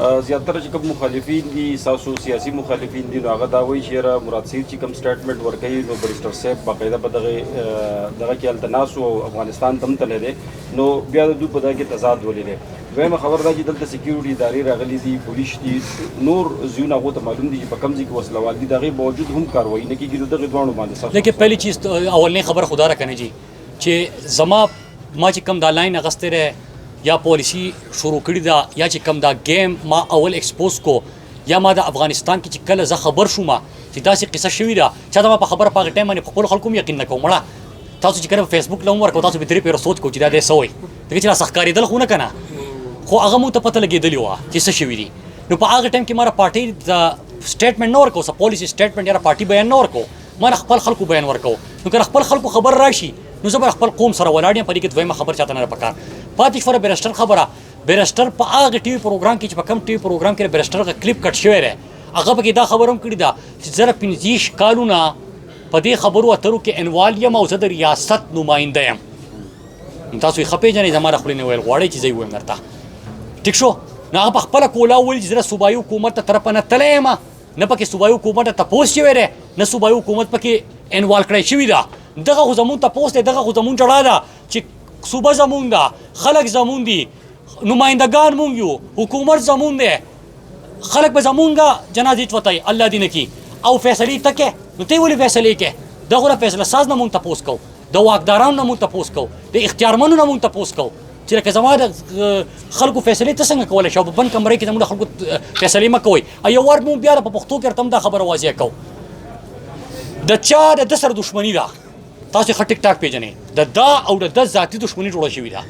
زیاتره چې کوم مخالفین دي ساسو سیاسي مخالفین دي نو هغه دا وایي چې مراد سید چې کوم سټیټمنټ ورکوي نو بریسټر صاحب باقاعده په دغه کې هلته ناست او افغانستان ته هم تللی دی نو بیا د دوی په دغه کې تضاد ولیدی. دویمه خبر دا چې دلته سکیورټي ادارې راغلي دي، پولیس دي، نور ځایونه هغو ته معلوم دي چې په کوم ځای کې وسلوال دي، د هغې باوجود هم کاروایي نه کېږي. نو دغې دواړو باندې لیکن پهلی چیز اولنۍ خبره خدا را کنه جی چې ما چې کوم دا لاین اغستی دی یا پالیسی شروع کړې ده یا چې کوم دا گیم ما اول ایکسپوز کو یا ما د افغانستان کې چې کله زه خبر شوم چې داسې قصه شوې ده چا ته ما په خبره په هغه ټایم باندې په خپلو خلکو هم یقین نه کوم. مړه تاسو چې کله په فیسبوک له هم ورکوو تاسو به درې پیره سوچ کوو چې دا دی څه وایي ځکه چې را سخت کارېدل خو نه که نه خو هغه مونږ ته پته لګېدلې وه چې څه شوي دي. نو په هغه ټایم کې ما را پارټۍ د سټیټمنټ نه ورکوو څه پالیسي سټیټمنټ یا پارټي بیان نه ورکوو، ما خپل خلکو بیان ورکوو. نو که خپل خلکو خبر راشي نو زه به خپل قوم سره ولاړ یم، په دې کې دویمه خبر چاته نه پکار پاتې شوه. بیرسټر خبره بیرسټر په هغه ټي وي پروګرام کې چې په کوم ټي وي پروګرام کې بیرسټر هغه کلیپ کټ شوی دی هغه پکې دا خبره هم کړې ده چې زه 25 کالونه په دې خبرو اترو کې انوال یم او زه د ریاست نماینده یم. تاسو یې ښه پېژنئ، زما د خولې نه ویل غواړئ چې زه یې ووایم درته ټیک شو. نو هغه په خپله کولا وویل چې زه د صوبایي حکومت ته طرفه نه تللی یم، نه پکې صوبایي حکومت ته تپوس شوی دی، نه صوبایي حکومت پکې انوال کړی شوي ده. دغه خو زمونږ تپوس دی، دغه خو زمونږ جړا ده چې صوبه زمونږ ده، خلک زمونږ دي، نمایندگان مونږ یو، حکومت زمونږ دی، خلک به زمونږ جنازې چوتای الله دې نه کړي او فیصلې ته کې نو ته یې ولې فیصلې کې دغه نه فیصله ساز نه مونږ تپوس کوو، د واکدارانو نه مونږ تپوس کوو، د اختیارمنو نه مونږ تپوس کوو چې لکه زما د خلکو فیصلې ته څنګه کولی شي او په بند کمرې کې زموږ د خلکو فیصلې مه کوئ. او یو وار مونږ بیا په پښتو کې ورته هم دا خبره واضح کوو د چا د ده سره دښمني ده. تاسو ښه ټیک ټاک پېژنئ د دا او د ده ذاتي دښمني جوړه شوې ده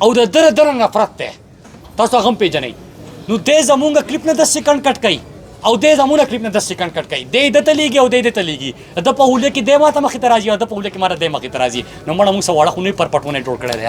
او د ده نه نفرت دی، تاسو هغه هم پېژنئ. نو دی زمونږ کلیپ نه 10 سیکنډ کټ کوي او دی زمونږ کلیپ نه 10 سیکنډ کټ کوي، دی ده ته لیږي او دی ده ته لیږي، ده په هولیه کې دی ما ته مخې ته راځي او ده په هولیه کې ما ته دی مخې ته راځي. نو مړه موږ څه واړه خو نه پر پټونه جوړ کړی دی.